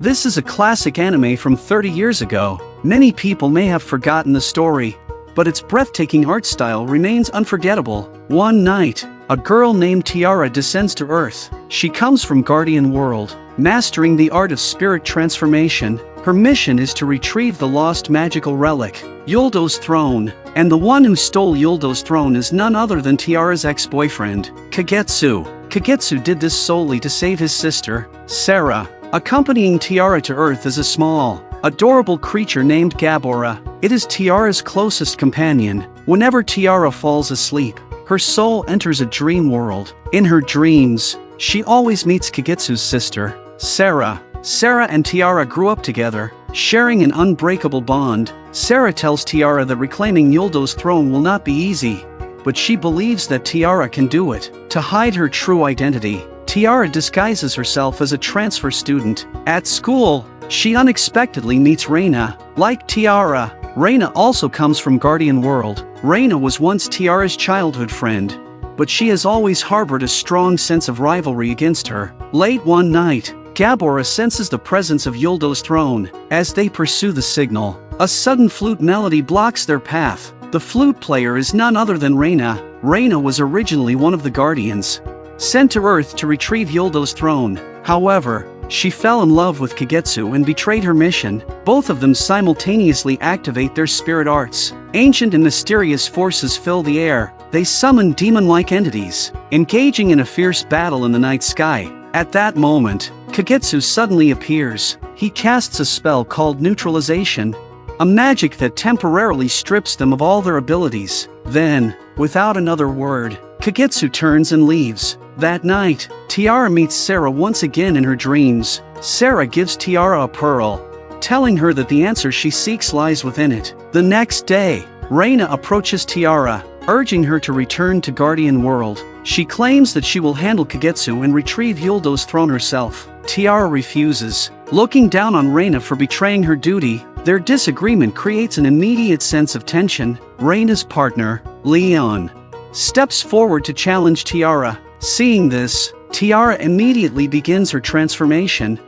This is a classic anime from 30 years ago. Many people may have forgotten the story, but its breathtaking art style remains unforgettable. One night, a girl named Tiara descends to Earth. She comes from Guardian World, mastering the art of spirit transformation. Her mission is to retrieve the lost magical relic, Yuldo's throne, and the one who stole Yuldo's throne is none other than Tiara's ex-boyfriend, Kagetsu. Kagetsu did this solely to save his sister, Sarah. Accompanying Tiara to Earth is a small, adorable creature named Gabora. It is Tiara's closest companion. Whenever Tiara falls asleep, her soul enters a dream world. In her dreams, she always meets Kagetsu's sister, Sarah. Sarah and Tiara grew up together, sharing an unbreakable bond. Sarah tells Tiara that reclaiming Yuldo's throne will not be easy, but she believes that Tiara can do it. To hide her true identity, Tiara disguises herself as a transfer student. At school, she unexpectedly meets Reina. Like Tiara, Reina also comes from Guardian World. Reina was once Tiara's childhood friend, but she has always harbored a strong sense of rivalry against her. Late one night, Gabora senses the presence of Yuldo's throne. As they pursue the signal, a sudden flute melody blocks their path. The flute player is none other than Reina. Reina was originally one of the Guardians, sent to Earth to retrieve Yuldo's throne. However, she fell in love with Kagetsu and betrayed her mission. Both of them simultaneously activate their spirit arts. Ancient and mysterious forces fill the air. They summon demon-like entities, engaging in a fierce battle in the night sky. At that moment, Kagetsu suddenly appears. He casts a spell called Neutralization, a magic that temporarily strips them of all their abilities. Then, without another word, Kagetsu turns and leaves. That night, Tiara meets Sarah once again in her dreams. Sarah gives Tiara a pearl, telling her that the answer she seeks lies within it. The next day, Reina approaches Tiara, urging her to return to Guardian World. She claims that she will handle Kagetsu and retrieve Yuldo's throne herself. Tiara refuses, looking down on Reina for betraying her duty. Their disagreement creates an immediate sense of tension. Reina's partner, Leon, steps forward to challenge Tiara. Seeing this, Tiara immediately begins her transformation.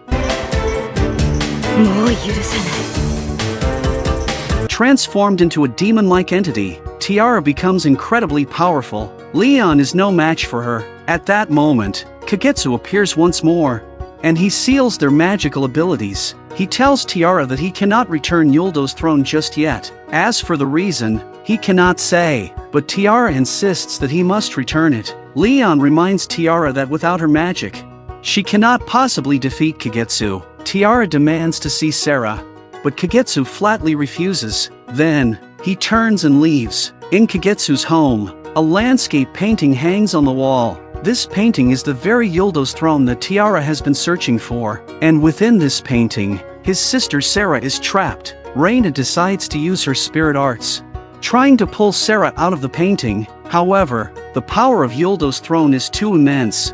Transformed into a demon-like entity, Tiara becomes incredibly powerful. Leon is no match for her. At that moment, Kagetsu appears once more, and he seals their magical abilities. He tells Tiara that he cannot return Yuldo's throne just yet. As for the reason, he cannot say, but Tiara insists that he must return it. Leon reminds Tiara that without her magic, she cannot possibly defeat Kagetsu. Tiara demands to see Sarah, but Kagetsu flatly refuses. Then, he turns and leaves. In Kagetsu's home, a landscape painting hangs on the wall. This painting is the very Yuldo's throne that Tiara has been searching for, and within this painting, his sister Sarah is trapped. Reina decides to use her spirit arts, trying to pull Sarah out of the painting. However, the power of Yuldo's throne is too immense.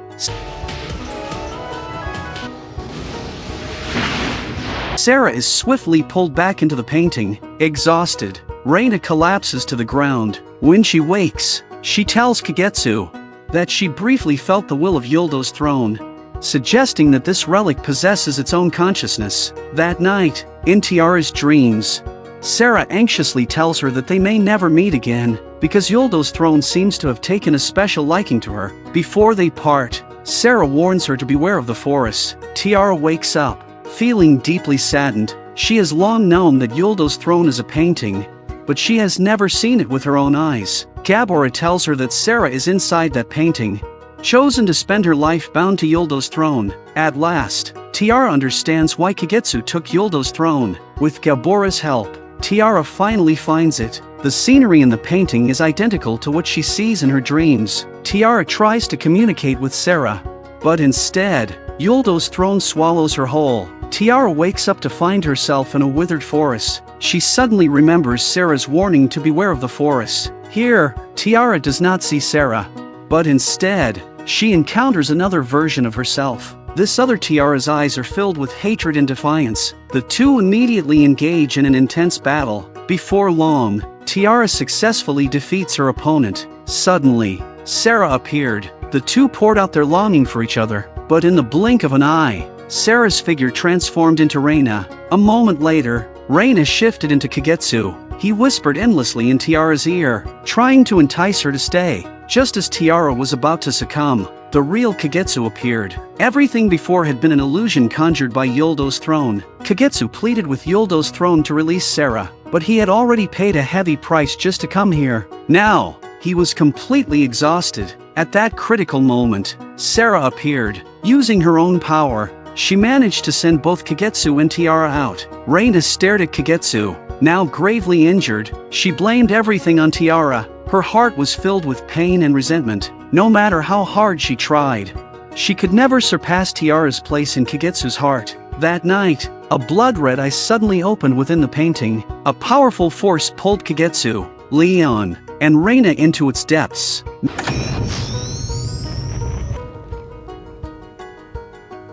Sarah is swiftly pulled back into the painting. Exhausted, Reina collapses to the ground. When she wakes, she tells Kagetsu that she briefly felt the will of Yuldo's throne, suggesting that this relic possesses its own consciousness. That night, in Tiara's dreams, Sarah anxiously tells her that they may never meet again, because Yuldo's throne seems to have taken a special liking to her. Before they part, Sarah warns her to beware of the forest. Tiara wakes up, feeling deeply saddened. She has long known that Yuldo's throne is a painting, but she has never seen it with her own eyes. Gabora tells her that Sarah is inside that painting, chosen to spend her life bound to Yuldo's throne. At last, Tiara understands why Kagetsu took Yuldo's throne. With Gabora's help, Tiara finally finds it. The scenery in the painting is identical to what she sees in her dreams. Tiara tries to communicate with Sarah, but instead, Yuldo's throne swallows her whole. Tiara wakes up to find herself in a withered forest. She suddenly remembers Sarah's warning to beware of the forest. Here, Tiara does not see Sarah, but instead, she encounters another version of herself. This other Tiara's eyes are filled with hatred and defiance. The two immediately engage in an intense battle. Before long, Tiara successfully defeats her opponent. Suddenly, Sarah appeared. The two poured out their longing for each other, but in the blink of an eye, Sarah's figure transformed into Reina. A moment later, Reina shifted into Kagetsu. He whispered endlessly in Tiara's ear, trying to entice her to stay. Just as Tiara was about to succumb, the real Kagetsu appeared. Everything before had been an illusion conjured by Yoldo's throne. Kagetsu pleaded with Yoldo's throne to release Sarah, but he had already paid a heavy price just to come here. Now, he was completely exhausted. At that critical moment, Sarah appeared. Using her own power, she managed to send both Kagetsu and Tiara out. Reina stared at Kagetsu. Now gravely injured, she blamed everything on Tiara. Her heart was filled with pain and resentment. No matter how hard she tried, she could never surpass Tiara's place in Kagetsu's heart. That night, a blood-red eye suddenly opened within the painting. A powerful force pulled Kagetsu, Leon, and Reina into its depths.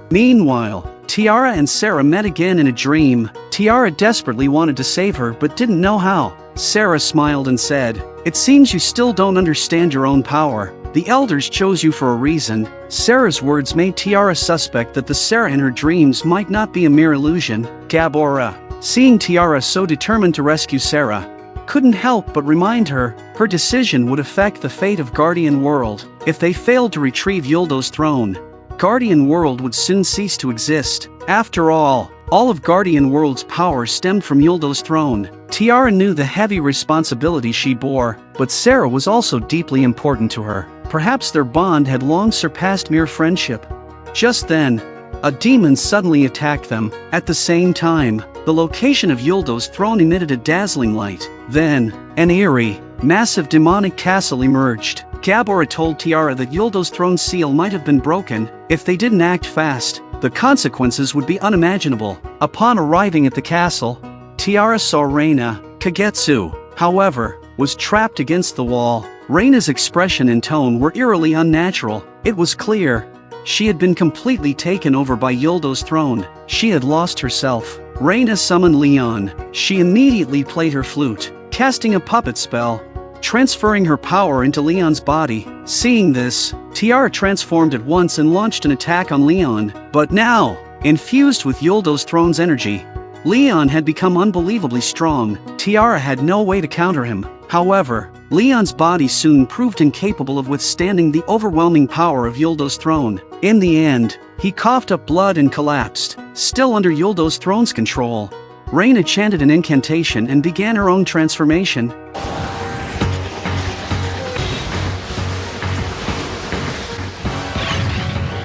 Meanwhile, Tiara and Sarah met again in a dream. Tiara desperately wanted to save her but didn't know how. Sarah smiled and said, "It seems you still don't understand your own power. The elders chose you for a reason." Sarah's words made Tiara suspect that the Sarah in her dreams might not be a mere illusion. Gabora, seeing Tiara so determined to rescue Sarah, couldn't help but remind her her decision would affect the fate of Guardian World. If they failed to retrieve Yoldo's throne, Guardian World would soon cease to exist. After all of Guardian World's power stemmed from Yoldo's throne. Tiara knew the heavy responsibility she bore, but Sarah was also deeply important to her. Perhaps their bond had long surpassed mere friendship. Just then, a demon suddenly attacked them. At the same time, the location of Yoldo's throne emitted a dazzling light. Then, an eerie, massive demonic castle emerged. Gabora told Tiara that Yoldo's throne seal might have been broken. If they didn't act fast, the consequences would be unimaginable. Upon arriving at the castle, Tiara saw Reina. Kagetsu, however, was trapped against the wall. Reina's expression and tone were eerily unnatural. It was clear she had been completely taken over by Yoldo's throne. She had lost herself. Reina summoned Leon. She immediately played her flute, casting a puppet spell, transferring her power into Leon's body. Seeing this, Tiara transformed at once and launched an attack on Leon. But now, infused with Yoldo's throne's energy, Leon had become unbelievably strong. Tiara had no way to counter him. However, Leon's body soon proved incapable of withstanding the overwhelming power of Yoldo's throne. In the end, he coughed up blood and collapsed. Still under Yoldo's throne's control, Reina chanted an incantation and began her own transformation.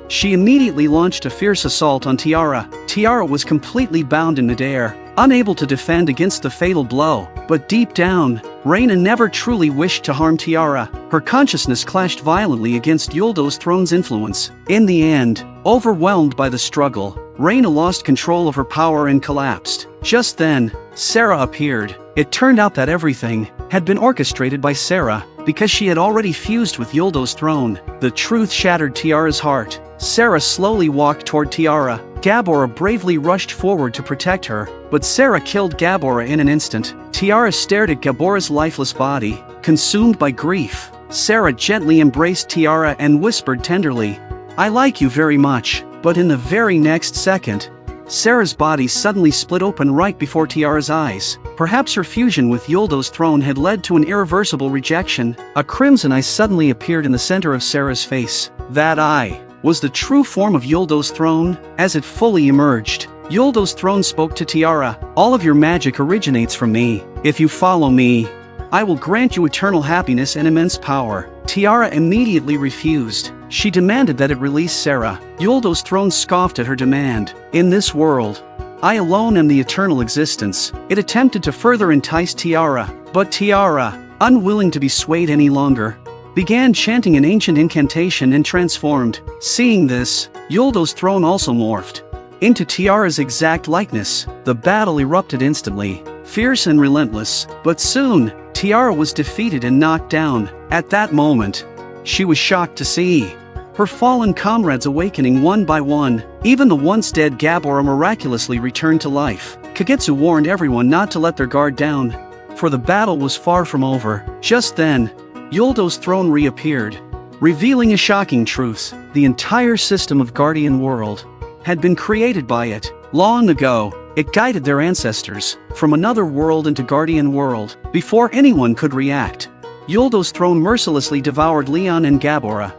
She immediately launched a fierce assault on Tiara. Tiara was completely bound in midair, unable to defend against the fatal blow. But deep down, Reina never truly wished to harm Tiara. Her consciousness clashed violently against Yoldo's throne's influence. In the end, overwhelmed by the struggle, Reina lost control of her power and collapsed. Just then, Sarah appeared. It turned out that everything had been orchestrated by Sarah, because she had already fused with Yoldo's throne. The truth shattered Tiara's heart. Sarah slowly walked toward Tiara. Gabora bravely rushed forward to protect her, but Sarah killed Gabora in an instant. Tiara stared at Gabora's lifeless body, consumed by grief. Sarah gently embraced Tiara and whispered tenderly, "I like you very much." But in the very next second, Sarah's body suddenly split open right before Tiara's eyes. Perhaps her fusion with Yoldo's throne had led to an irreversible rejection. A crimson eye suddenly appeared in the center of Sarah's face. That eye was the true form of Yoldo's throne. As it fully emerged, Yoldo's throne spoke to Tiara, "All of your magic originates from me. If you follow me, I will grant you eternal happiness and immense power." Tiara immediately refused. She demanded that it release Sarah. Yoldo's throne scoffed at her demand. "In this world, I alone am the eternal existence." It attempted to further entice Tiara, but Tiara, unwilling to be swayed any longer, began chanting an ancient incantation and transformed. Seeing this, Yoldo's throne also morphed into Tiara's exact likeness. The battle erupted instantly, fierce and relentless, but soon, Tiara was defeated and knocked down. At that moment, she was shocked to see her fallen comrades awakening one by one. Even the once dead Gabora miraculously returned to life. Kagetsu warned everyone not to let their guard down, for the battle was far from over. Just then, Yoldo's throne reappeared, revealing a shocking truth. The entire system of Guardian World had been created by it. Long ago, it guided their ancestors from another world into Guardian World. Before anyone could react, Yuldo's throne mercilessly devoured Leon and Gabora.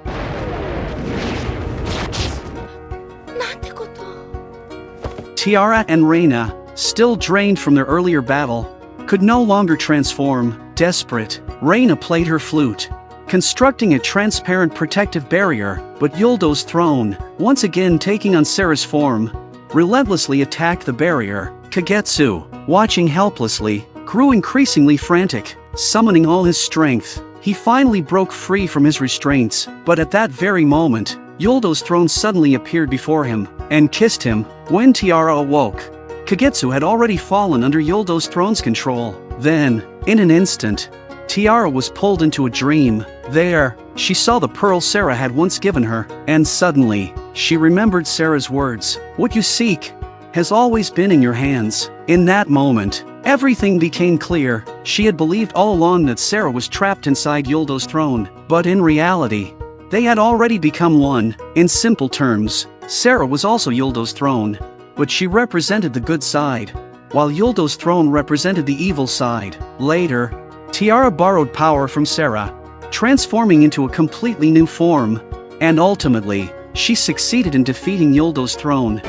Tiara and Reina, still drained from their earlier battle, could no longer transform. Desperate, Reina played her flute, constructing a transparent protective barrier, but Yuldo's throne, once again taking on Sarah's form, relentlessly attacked the barrier. Kagetsu, watching helplessly, grew increasingly frantic, summoning all his strength. He finally broke free from his restraints, but at that very moment, Yuldo's throne suddenly appeared before him, and kissed him. When Tiara awoke, Kagetsu had already fallen under Yuldo's throne's control. Then, in an instant, Tiara was pulled into a dream. There, she saw the pearl Sarah had once given her, and suddenly, she remembered Sarah's words. "What you seek has always been in your hands." In that moment, everything became clear. She had believed all along that Sarah was trapped inside Yuldo's throne, but in reality, they had already become one. In simple terms, Sarah was also Yuldo's throne, but she represented the good side, while Yuldo's throne represented the evil side. Later, Tiara borrowed power from Sarah, transforming into a completely new form, and ultimately, she succeeded in defeating Yuldo's throne.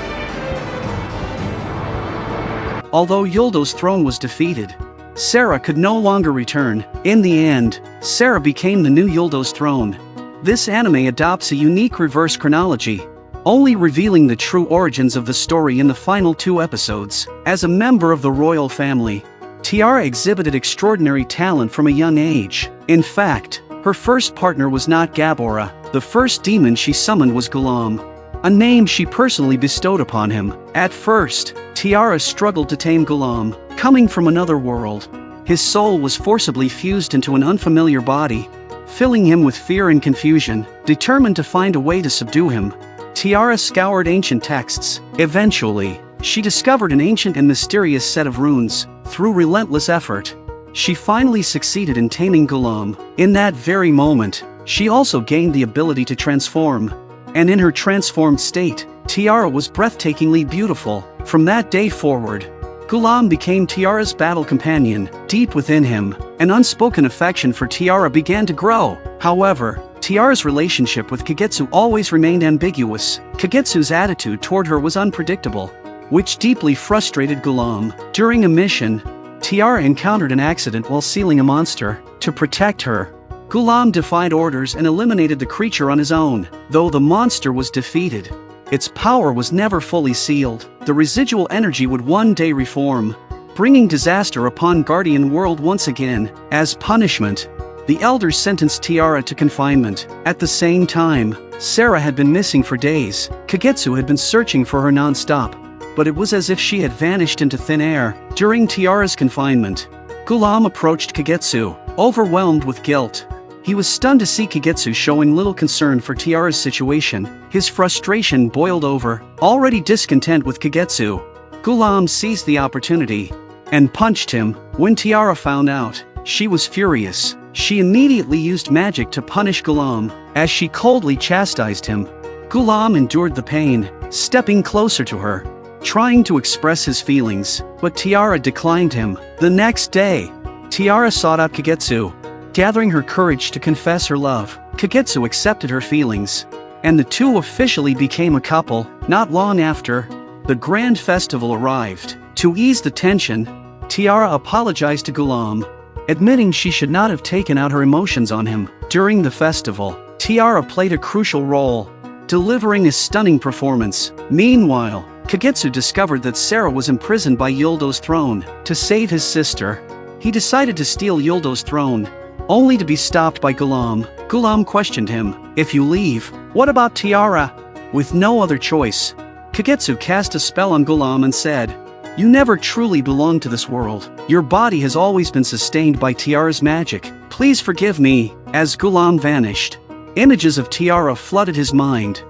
Although Yuldo's throne was defeated, Sarah could no longer return. In the end, Sarah became the new Yuldo's throne. This anime adopts a unique reverse chronology, only revealing the true origins of the story in the final 2 episodes. As a member of the royal family, Tiara exhibited extraordinary talent from a young age. In fact, her first partner was not Gabora. The first demon she summoned was Gulam, a name she personally bestowed upon him. At first, Tiara struggled to tame Gulam, coming from another world. His soul was forcibly fused into an unfamiliar body, filling him with fear and confusion. Determined to find a way to subdue him, Tiara scoured ancient texts. Eventually, she discovered an ancient and mysterious set of runes. Through relentless effort, she finally succeeded in taming Gulam. In that very moment, she also gained the ability to transform, and in her transformed state, Tiara was breathtakingly beautiful. From that day forward, Gulam became Tiara's battle companion. Deep within him, an unspoken affection for Tiara began to grow. However, Tiara's relationship with Kagetsu always remained ambiguous. Kagetsu's attitude toward her was unpredictable, which deeply frustrated Gulam. During a mission, Tiara encountered an accident while sealing a monster. To protect her, Gulam defied orders and eliminated the creature on his own. Though the monster was defeated, its power was never fully sealed. The residual energy would one day reform, bringing disaster upon Guardian World once again. As punishment, the elders sentenced Tiara to confinement. At the same time, Sarah had been missing for days. Kagetsu had been searching for her non-stop, but it was as if she had vanished into thin air. During Tiara's confinement, Gulam approached Kagetsu, overwhelmed with guilt. He was stunned to see Kagetsu showing little concern for Tiara's situation. His frustration boiled over. Already discontent with Kagetsu, Gulam seized the opportunity and punched him. When Tiara found out, she was furious. She immediately used magic to punish Gulam. As she coldly chastised him, Gulam endured the pain, stepping closer to her, trying to express his feelings, but Tiara declined him. The next day, Tiara sought out Kagetsu, gathering her courage to confess her love. Kagetsu accepted her feelings, and the two officially became a couple. Not long after, the grand festival arrived. To ease the tension, Tiara apologized to Gulam, admitting she should not have taken out her emotions on him. During the festival, Tiara played a crucial role, delivering a stunning performance. Meanwhile, Kagetsu discovered that Sarah was imprisoned by Yuldo's throne. To save his sister, he decided to steal Yuldo's throne, only to be stopped by Gulam. Gulam questioned him, "If you leave, what about Tiara?" With no other choice, Kagetsu cast a spell on Gulam and said, "You never truly belonged to this world. Your body has always been sustained by Tiara's magic. Please forgive me." As Gulam vanished, images of Tiara flooded his mind.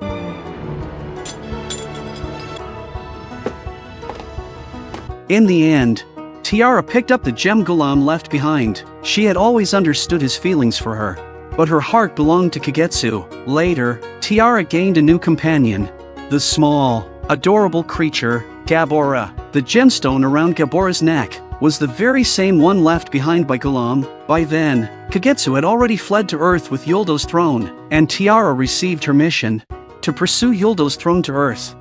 In the end, Tiara picked up the gem Gulam left behind. She had always understood his feelings for her, but her heart belonged to Kagetsu. Later, Tiara gained a new companion, the small, adorable creature, Gabora. The gemstone around Gabora's neck was the very same one left behind by Gulam. By then, Kagetsu had already fled to Earth with Yuldo's throne, and Tiara received her mission to pursue Yuldo's throne to Earth.